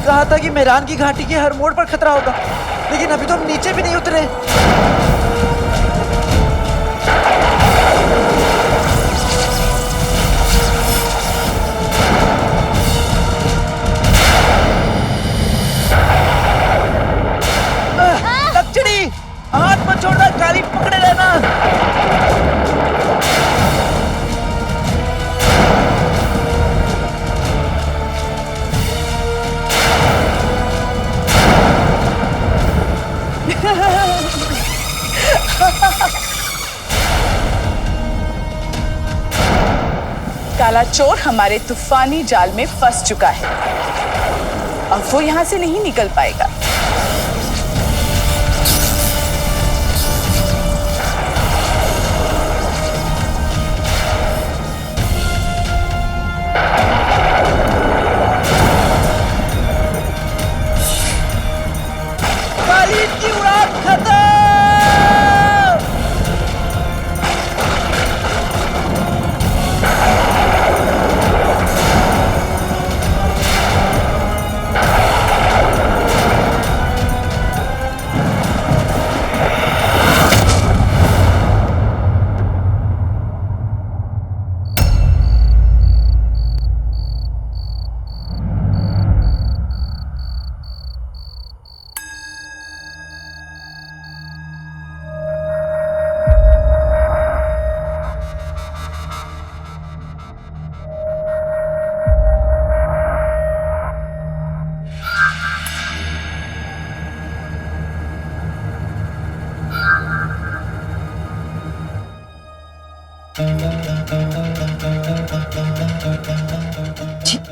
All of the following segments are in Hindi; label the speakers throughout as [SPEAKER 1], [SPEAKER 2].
[SPEAKER 1] कहा था कि मेरान की घाटी के हर मोड़ पर खतरा होगा, लेकिन अभी तो हम नीचे भी नहीं उतरे। लक्ष्मी, हाथ मत छोड़ना, काली पकड़े रहना।
[SPEAKER 2] काला चोर हमारे तूफानी जाल में फंस चुका है। अब वो यहां से नहीं निकल पाएगा।
[SPEAKER 1] काली की उड़ान खत्म।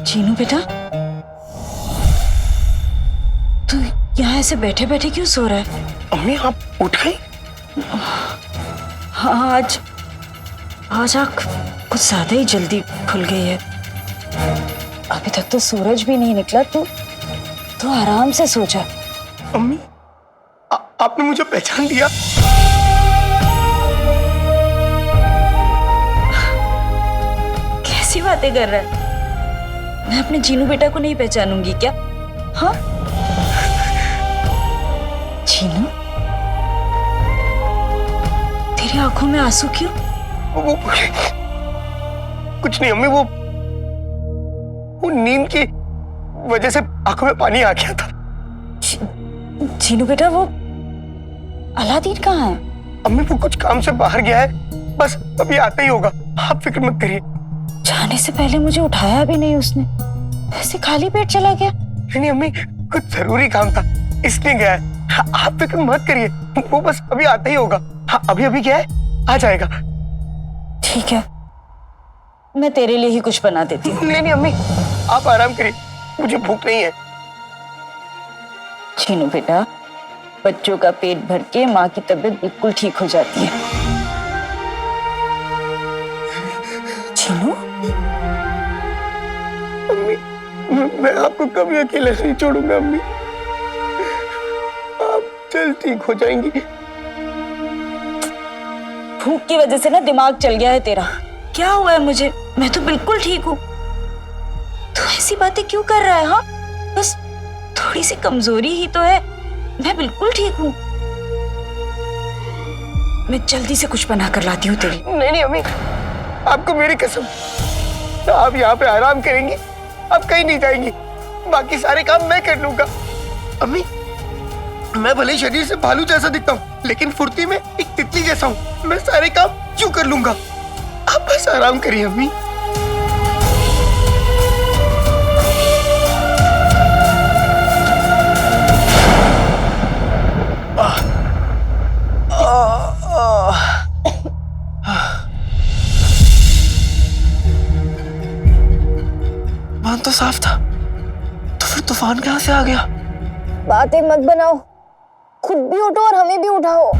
[SPEAKER 3] चीनू बेटा, तू यहाँ ऐसे बैठे बैठे क्यों सो रहा है?
[SPEAKER 4] अम्मी आप उठाई?
[SPEAKER 3] हाँ, आज आँख कुछ ज्यादा ही जल्दी खुल गई है। अभी तक तो सूरज भी नहीं निकला। तू आराम से सो जा।
[SPEAKER 4] अम्मी आपने मुझे पहचान लिया?
[SPEAKER 3] कैसी बातें कर रहा है? मैं अपने जीनू बेटा को नहीं पहचानूंगी क्या? हाँ, जीनू, तेरी आंखों में आंसू क्यों?
[SPEAKER 4] वो कुछ नहीं अम्मी, वो नींद की वजह से आंखों में पानी आ गया था।
[SPEAKER 3] जीनू बेटा, वो अलादीन कहाँ है?
[SPEAKER 4] अम्मी वो कुछ काम से बाहर गया है, बस अभी आता ही होगा, आप फिक्र मत करिए।
[SPEAKER 3] जाने से पहले मुझे उठाया भी नहीं उसने, ऐसे खाली पेट चला गया।
[SPEAKER 4] नहीं अम्मी, कुछ जरूरी काम था इसलिए गया है। हाँ, आप फिक्र मत करिए, वो बस अभी आता ही होगा। हाँ, अभी गया है, आ जाएगा।
[SPEAKER 3] ठीक है, मैं तेरे लिए ही कुछ बना देती हूँ।
[SPEAKER 4] नहीं अम्मी, आप आराम करिए, मुझे भूख नहीं है।
[SPEAKER 3] चीनू बेटा, बच्चों का पेट भर के माँ की तबीयत बिल्कुल ठीक हो जाती है। चीनू,
[SPEAKER 4] अम्मी, मैं आपको कभी अकेले नहीं छोड़ूंगा अम्मी, आप जल्द ठीक हो जाएंगी।
[SPEAKER 3] भूख की वजह से ना दिमाग चल गया है तेरा। क्या हुआ है मुझे? मैं तो बिल्कुल ठीक हूँ। तू ऐसी बातें क्यों कर रहा है? हाँ, बस थोड़ी सी कमजोरी ही तो है, मैं बिल्कुल ठीक हूँ। मैं जल्दी से कुछ बना कर लाती हूँ तेरी।
[SPEAKER 4] नहीं अम्मी, आपको मेरी कसम, आप यहाँ पे आराम करेंगी, आप कहीं नहीं जाएंगी, बाकी सारे काम मैं कर लूंगा। अम्मी, मैं भले शरीर से भालू जैसा दिखता हूँ, लेकिन फुर्ती में एक तितली जैसा हूँ। मैं सारे काम यूं कर लूंगा, आप बस आराम करिए अम्मी।
[SPEAKER 1] मान तो साफ था, तो फिर तूफान कहाँ से आ गया?
[SPEAKER 5] बातें मत बनाओ, खुद भी उठो और हमें भी उठाओ।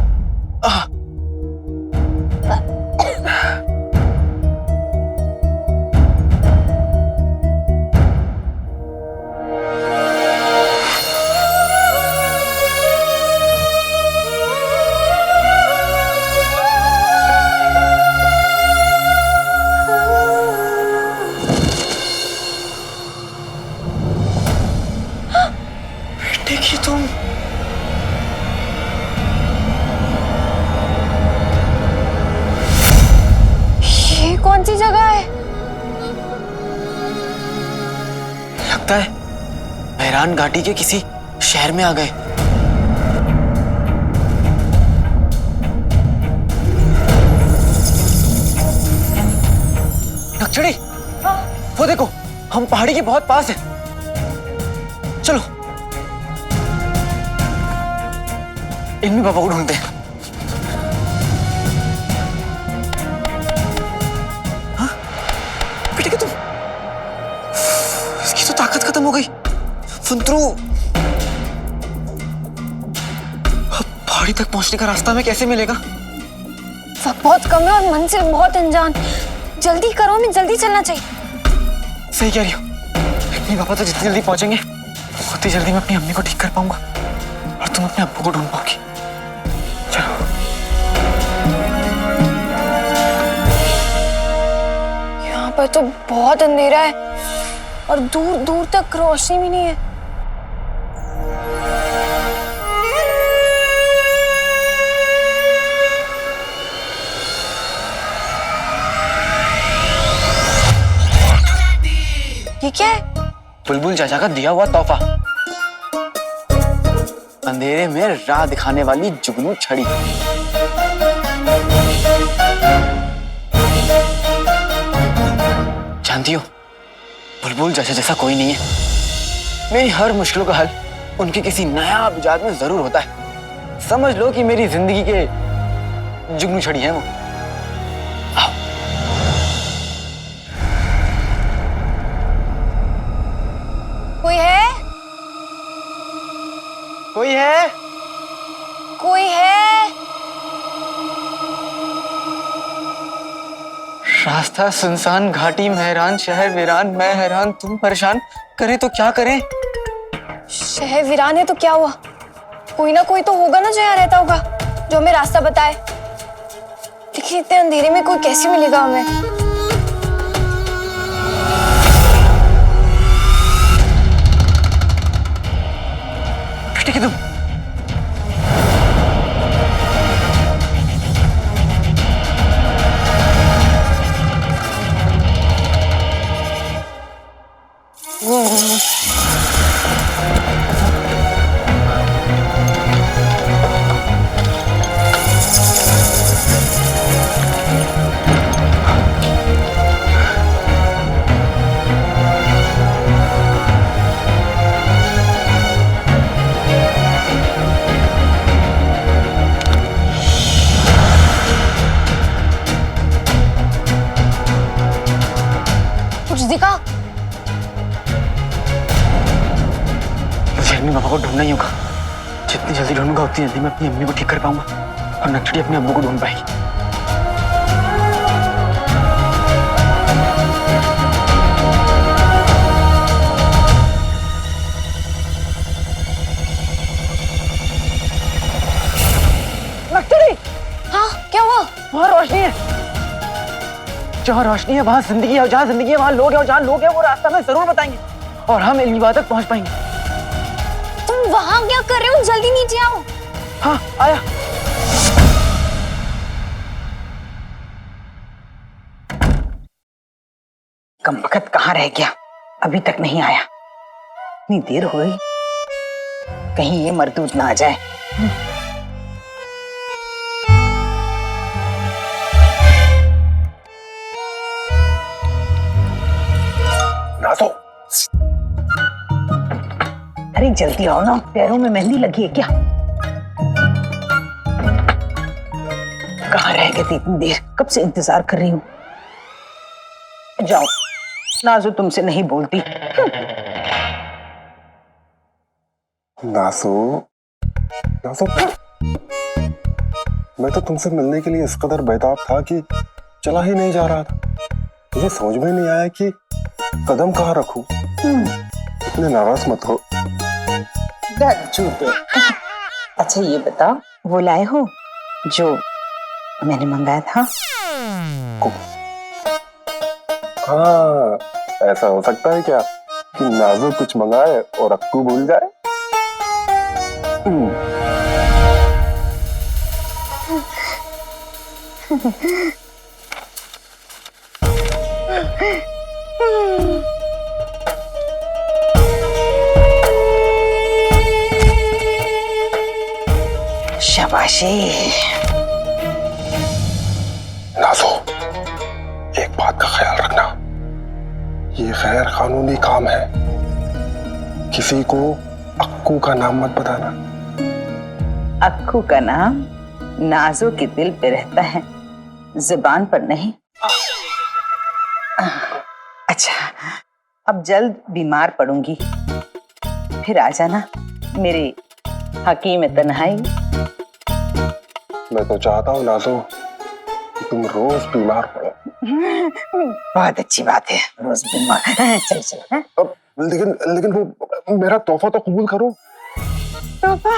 [SPEAKER 1] लगता है मेहरान घाटी के किसी शहर में आ गए। नक्चड़ी, वो देखो, हम पहाड़ी के बहुत पास हैं। चलो इनमें पापा को ढूंढते हैं। हाँ? बेटे क्या तुम? इसकी तो ताकत खत्म हो गई। फुंतरू, अब पहाड़ी तक पहुंचने का रास्ता हमें कैसे मिलेगा?
[SPEAKER 5] वक्त बहुत कम है और मंजिल बहुत अनजान। जल्दी करो, हमें जल्दी चलना चाहिए।
[SPEAKER 1] सही कह रही हो। अपने पापा तो जितनी जल्दी पहुंचेंगे उतनी जल्दी मैं अपनी अम्मी को ठीक कर पाऊंगा और तुम अपने अब्बू को ढूंढ पाओगी। चलो।
[SPEAKER 5] यहाँ पर तो बहुत अंधेरा है और दूर दूर तक रोशनी भी नहीं है। ये क्या है?
[SPEAKER 1] बुलबुल चाचा का दिया हुआ तोहफा। अंधेरे में राह दिखाने वाली जुगनू छड़ी। जानती हो, बुलबुल चाचा जैसा कोई नहीं है। मेरी हर मुश्किलों का हल उनके किसी नायाब इजाद में जरूर होता है। समझ लो कि मेरी जिंदगी के जुगनू छड़ी है वो। आओ।
[SPEAKER 5] कोई है?
[SPEAKER 1] कोई है?
[SPEAKER 5] कोई है?
[SPEAKER 1] रास्ता सुनसान, घाटी मेहरान, शहर वीरान, मैं हैरान तुम परेशान। करें तो क्या करें?
[SPEAKER 5] शहर वीरान है तो क्या हुआ? कोई ना कोई तो होगा ना जो यहाँ रहता होगा, जो हमें रास्ता बताए। लेकिन इतने अंधेरे में कोई कैसे मिलेगा हमें?
[SPEAKER 1] बेटे तुम
[SPEAKER 5] कुछ दिखा?
[SPEAKER 1] मुझे अपने पापा को ढूंढना ही होगा। जितनी जल्दी ढूंढूंगा उतनी जल्दी मैं अपनी अम्मी को ठीक कर पाऊंगा और नक्चड़ी अपने अब्बू को ढूंढ पाएगी। नक्चड़ी!
[SPEAKER 5] हाँ, क्या हुआ?
[SPEAKER 1] वहां रोशनी है। जहाँ रोशनी है वहां जिंदगी है, और जहाँ जिंदगी है वहां लोग है, और जहाँ लोग है वो रास्ता हमें जरूर बताएंगे और हम इल्मीबाद तक पहुंच पाएंगे।
[SPEAKER 5] तुम वहां क्या कर रहे हो? जल्दी नीचे आओ।
[SPEAKER 1] हाँ आया।
[SPEAKER 6] कमबख्त कहाँ रह गया? अभी तक नहीं आया। इतनी देर हो गई, कहीं ये मरदूद ना आ जाए।
[SPEAKER 4] नासो,
[SPEAKER 6] अरे जल्दी आओ ना, पैरों में मेहंदी लगी है क्या? कहाँ रह गए थे इतनी देर? कब से इंतजार कर रही हूँ। जाओ, नाजो तुमसे नहीं बोलती।
[SPEAKER 7] नासो, नासो, मैं तो तुमसे मिलने के लिए इस कदर बेताब था कि चला ही नहीं जा रहा था। मुझे समझ में नहीं आया कि कदम कहाँ रखूं। इतने नाराज मत हो।
[SPEAKER 6] झूठे। अच्छा ये बताओ, वो लाए हो जो मैंने मंगाया था?
[SPEAKER 7] हाँ, ऐसा हो सकता है क्या कि नाजो कुछ मंगाए और अक्कू भूल जाए?
[SPEAKER 6] शाबाशी।
[SPEAKER 7] नाजो, एक बात का ख्याल रखना, ये गैर कानूनी काम है। किसी को अक्कू का नाम मत बताना।
[SPEAKER 6] अक्कू का नाम नाजो के दिल पे रहता है, जुबान पर नहीं। अच्छा, अब जल्द बीमार पड़ूंगी, फिर आ जाना मेरे हकीम तन्हाई।
[SPEAKER 7] मैं तो चाहता हूँ नाजो कि तुम रोज बीमार पड़ो।
[SPEAKER 6] बहुत अच्छी बात है, रोज बीमार। चल चल। हाँ?
[SPEAKER 7] अब लेकिन वो मेरा तोहफा तो कबूल करो।
[SPEAKER 6] तोहफा?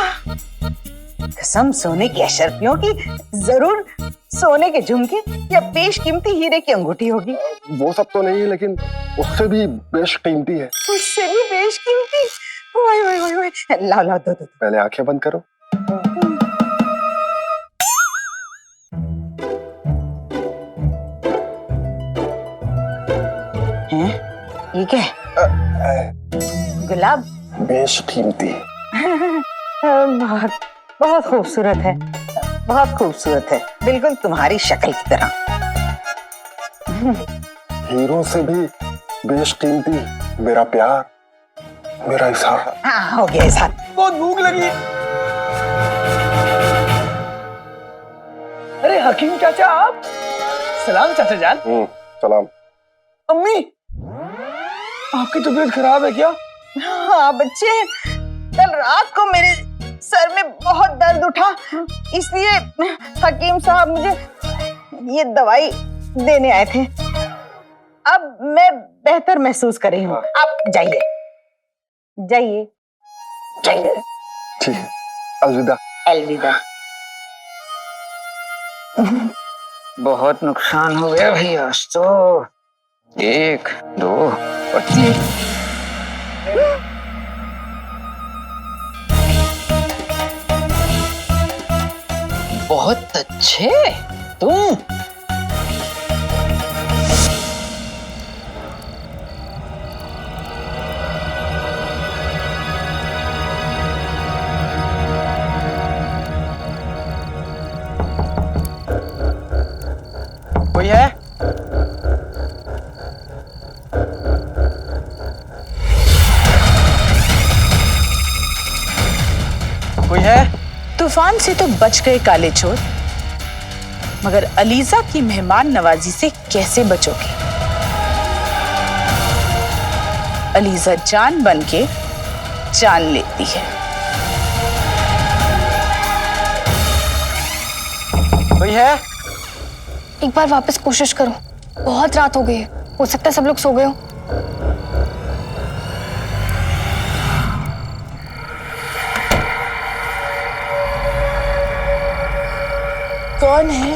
[SPEAKER 6] कसम सोने की अशर्फियों की, जरूर सोने के झुमके या बेशकीमती हीरे की अंगूठी होगी।
[SPEAKER 7] वो सब तो नहीं है, लेकिन उससे भी बेशकीमती है।
[SPEAKER 6] उससे भी बेशकीमती? ओए ओए ओए ओए, लाओ लाओ, दो दो।
[SPEAKER 7] पहले आंखें बंद करो।
[SPEAKER 6] हैं? ये क्या है? गुलाब?
[SPEAKER 7] बेशकीमती।
[SPEAKER 6] बहुत बहुत खूबसूरत है, बहुत खूबसूरत है, बिल्कुल तुम्हारी शक्ल की तरह।
[SPEAKER 7] हीरों से भी बेशकीमती मेरा प्यार, मेरा इज़हार।
[SPEAKER 6] हाँ, हो गया इज़हार।
[SPEAKER 4] बहुत भूख लगी। अरे हकीम चाचा आप। सलाम चाचा जान।
[SPEAKER 7] सलाम।
[SPEAKER 4] अम्मी, आपकी तबीयत खराब है क्या?
[SPEAKER 6] हाँ बच्चे, कल रात को मेरे सर में बहुत दर्द उठा, इसलिए हकीम साहब मुझे ये दवाई देने आए थे। अब मैं बेहतर महसूस कर रही हूँ। आप जाइए जाइए जाइए।
[SPEAKER 7] ठीक है, अलविदा।
[SPEAKER 6] अलविदा।
[SPEAKER 1] बहुत नुकसान हो गया भाई आज तो। 1 2 25। बहुत अच्छे तुम। कोई है? कोई है?
[SPEAKER 2] तूफान से तो बच गए काले चोर, मगर अलीजा की मेहमान नवाजी से कैसे बचोगे? अलीजा जान बन के जान लेती है।
[SPEAKER 1] कोई है?
[SPEAKER 5] एक बार वापस कोशिश करो, बहुत रात हो गई है, हो सकता है सब लोग सो गए हो।
[SPEAKER 2] कौन है?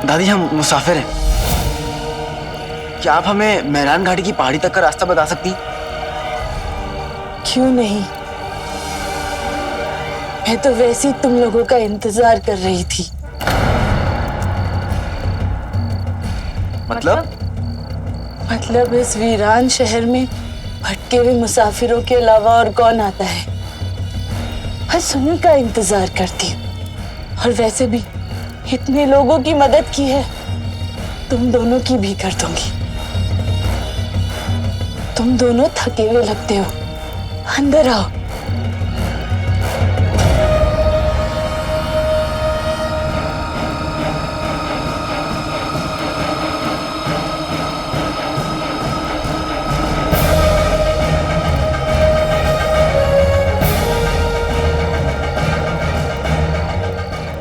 [SPEAKER 1] दादी, हम मुसाफिर हैं। क्या आप हमें मेहरान घाटी की पहाड़ी तक का रास्ता बता सकती?
[SPEAKER 2] क्यों नहीं, मैं तो वैसे ही तुम लोगों का इंतजार कर रही थी। मतलब इस वीरान शहर में भटके हुए मुसाफिरों के अलावा और कौन आता है? बस उन्हीं का इंतजार करती हूँ। और वैसे भी इतने लोगों की मदद की है, तुम दोनों की भी कर दूंगी। तुम दोनों थके हुए लगते हो, अंदर आओ।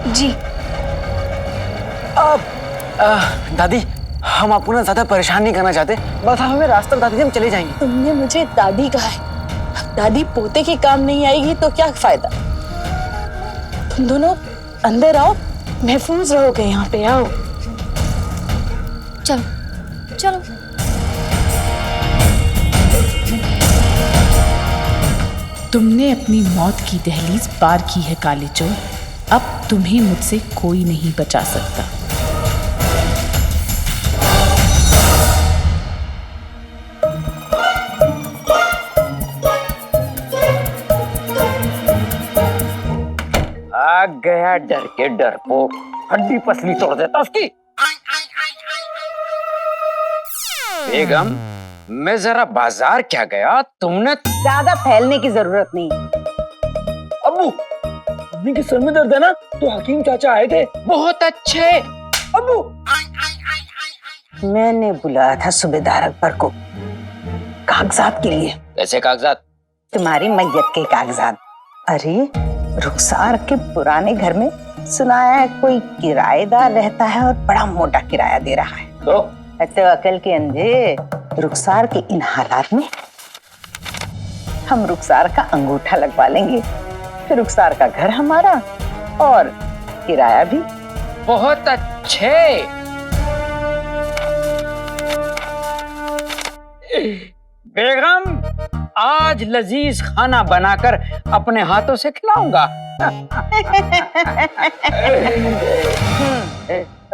[SPEAKER 5] जी
[SPEAKER 1] दादी, हम आपको ना ज्यादा परेशान नहीं करना चाहते, बस आप हमें रास्ता बता दीजिए, हम चले जाएंगे।
[SPEAKER 2] तुमने मुझे दादी कहा है, अब दादी पोते के काम नहीं आएगी तो क्या फायदा? तुम दोनों अंदर आओ, महफूज रहोगे यहाँ पे। आओ
[SPEAKER 5] चलो चलो।
[SPEAKER 2] तुमने अपनी मौत की दहलीज पार की है काले चोर, अब तुम्हें मुझसे कोई नहीं बचा सकता।
[SPEAKER 1] आ गया डर के डरपोक, हड्डी पसली तोड़ देता उसकी। बेगम, मैं जरा बाजार क्या गया, तुमने
[SPEAKER 6] ज्यादा फैलने की जरूरत नहीं।
[SPEAKER 4] अब्बू, अम्मी के सर में दर्द है ना, तो हकीम चाचा आए थे।
[SPEAKER 1] बहुत अच्छे।
[SPEAKER 4] अब्बू,
[SPEAKER 6] मैंने बुलाया था सूबेदार अकबर को कागजात के लिए।
[SPEAKER 1] कैसे कागजात?
[SPEAKER 6] तुम्हारी मैयत के कागजात। अरे रुखसार के पुराने घर में सुनाया है कोई किराएदार रहता है और बड़ा मोटा किराया दे रहा है।
[SPEAKER 4] तो
[SPEAKER 6] अकल के अंधे, रुखसार के इन हालात में हम रुखसार का अंगूठा लगवा लेंगे, फिर रुखसार का घर हमारा और किराया भी।
[SPEAKER 1] बहुत अच्छे। बेगम, आज लजीज खाना बनाकर अपने हाथों से खिलाऊंगा।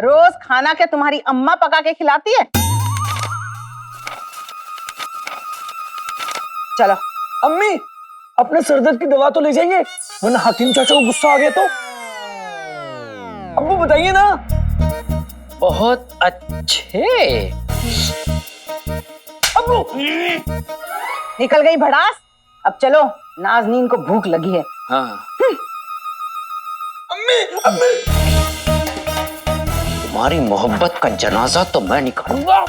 [SPEAKER 6] रोज खाना क्या तुम्हारी अम्मा पका के खिलाती है? चलो।
[SPEAKER 4] अम्मी, अपने सरदर्द की दवा तो ले जाइए, वरना हकीम चाचा को गुस्सा आ गया तो। अब्बू बताइए ना।
[SPEAKER 1] बहुत अच्छे।
[SPEAKER 4] अब्बू,
[SPEAKER 6] निकल गई भड़ास। अब चलो, नाज़नीन को भूख लगी है।
[SPEAKER 1] हाँ।
[SPEAKER 4] अम्मी, अम्मी।
[SPEAKER 1] तुम्हारी मोहब्बत का जनाजा तो मैं निकालूंगा।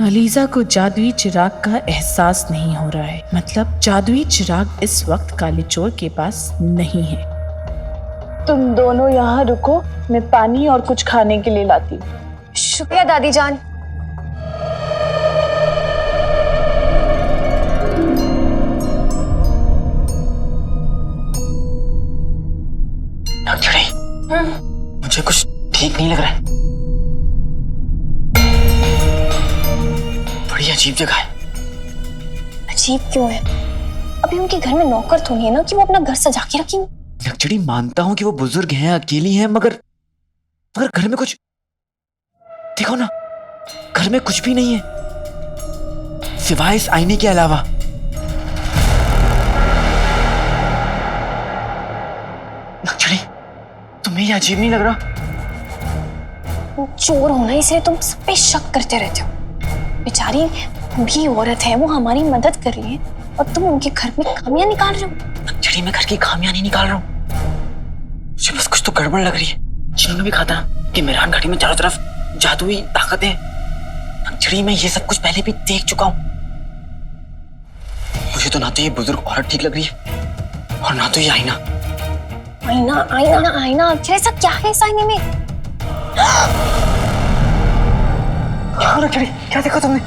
[SPEAKER 2] अलीजा को जादुई चिराग का एहसास नहीं हो रहा है। मतलब जादुई चिराग इस वक्त काले चोर के पास नहीं है। तुम दोनों यहाँ रुको, मैं पानी और कुछ खाने के लिए लाती हूँ।
[SPEAKER 5] शुक्रिया दादी जान।
[SPEAKER 1] मुझे कुछ ठीक नहीं लग रहा है। बड़ी अजीब जगह है।
[SPEAKER 5] अजीब क्यों है? अभी उनके घर में नौकर तो नहीं है ना कि वो अपना घर सजा के रखेंगे?
[SPEAKER 1] लक्ष्मी, मानता हूं कि वो बुजुर्ग हैं, अकेली हैं, मगर घर में कुछ देखो ना, घर में कुछ भी नहीं है सिवाय इस आईने के अलावा। लक्ष्मी, तुम्हें ये अजीब नहीं लग रहा?
[SPEAKER 5] चोर होना ही से तुम सब पे शक करते रहते हो। बेचारी बूढ़ी औरत है, वो हमारी मदद कर रही है और तुम उनके घर में खामियां निकाल रहे हो।
[SPEAKER 1] लक्ष्मी, मैं घर की खामियां नहीं निकाल रहा हूँ, मुझे बस कुछ तो गड़बड़ लग रही है। जिन्होंने भी कहा था कि मेहरान घाटी में चारों तरफ जादुई ताकत है, लक्ष्मी मैं ये सब कुछ पहले भी देख चुका हूँ। मुझे तो ना तो ये बुजुर्ग औरत ठीक लग रही है और ना तो ये आईना।
[SPEAKER 5] आईना आईना आईना, आखिर ऐसा क्या है इस आईने में?
[SPEAKER 1] क्या हुआ लक्ष्मी, क्या देखा तुमने?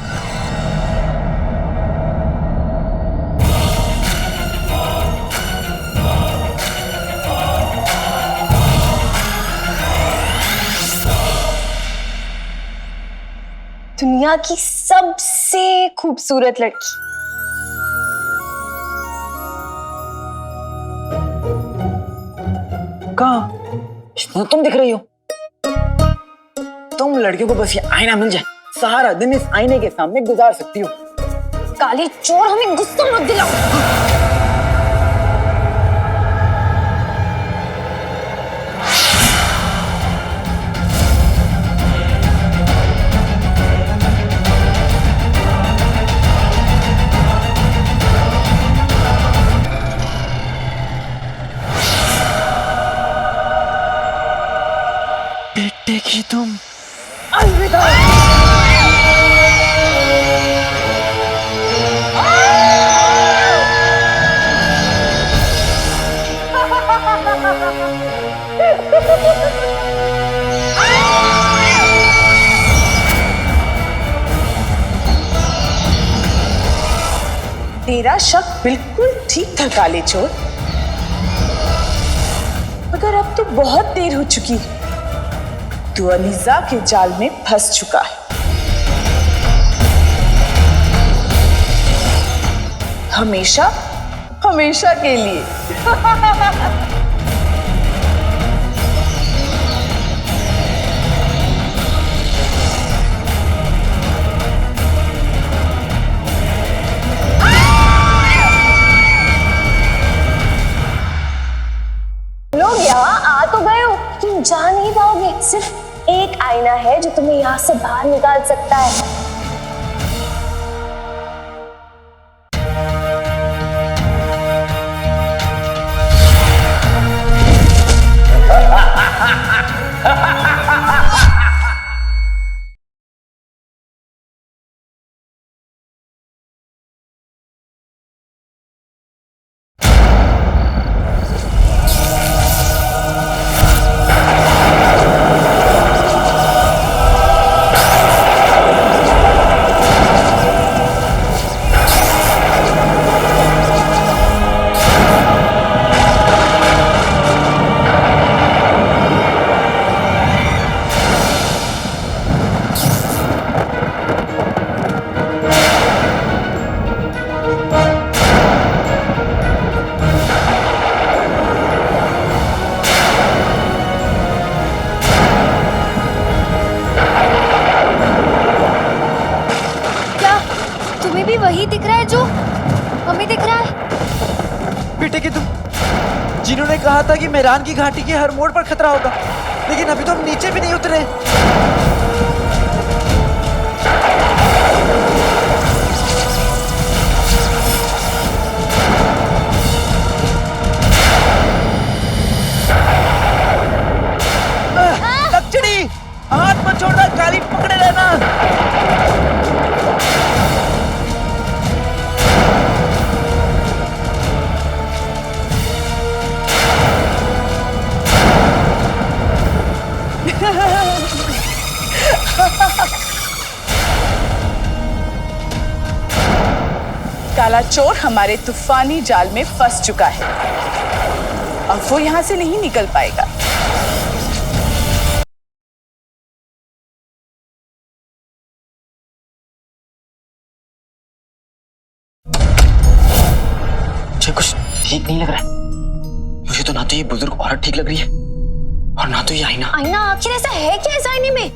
[SPEAKER 5] दुनिया की सबसे खूबसूरत लड़की।
[SPEAKER 1] कहाँ? इतना तुम दिख रही हो? तुम लड़कियों को बस ये आईना मिल जाए, सारा दिन इस आईने के सामने गुजार सकती हो।
[SPEAKER 5] काले चोर, हमें गुस्सा मत दिलाओ।
[SPEAKER 1] बेटे की तुम
[SPEAKER 2] तेरा शक बिल्कुल ठीक था काले चोर, मगर अब तो बहुत देर हो चुकी।
[SPEAKER 6] तू अलीजा के जाल में फंस चुका है, हमेशा हमेशा के लिए।
[SPEAKER 5] लोग यहाँ आ तो गए हो, तुम जा नहीं पाओगे। सिर्फ एक आईना है जो तुम्हें यहाँ से बाहर निकाल सकता है। तुम्हें भी वही दिख रहा है जो हमें दिख रहा है?
[SPEAKER 1] बेटे कि तुम जिन्होंने कहा था कि मेहरान की घाटी के हर मोड़ पर खतरा होगा, लेकिन अभी तो हम नीचे भी नहीं उतरे। लक्ष्मी, हाथ मत छोड़ना, काली पकड़े रहना।
[SPEAKER 6] काला चोर हमारे तूफानी जाल में फंस चुका है, अब वो यहां से नहीं निकल पाएगा।
[SPEAKER 1] मुझे कुछ ठीक नहीं लग रहा है। मुझे तो ना तो ये बुजुर्ग औरत ठीक लग रही है और ना तो ये आईना।
[SPEAKER 5] आईना आखिर ऐसा है क्या इस आईने में?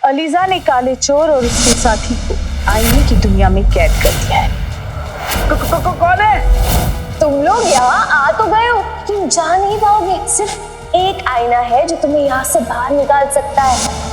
[SPEAKER 6] अलीजा ने काले चोर और उसके साथी को आईने की दुनिया में कैद कर दिया है।
[SPEAKER 1] कौन है?
[SPEAKER 5] तुम लोग यहाँ आ तो गए हो, तुम जा नहीं पाओगे। सिर्फ एक आईना है जो तुम्हें यहाँ से बाहर निकाल सकता है।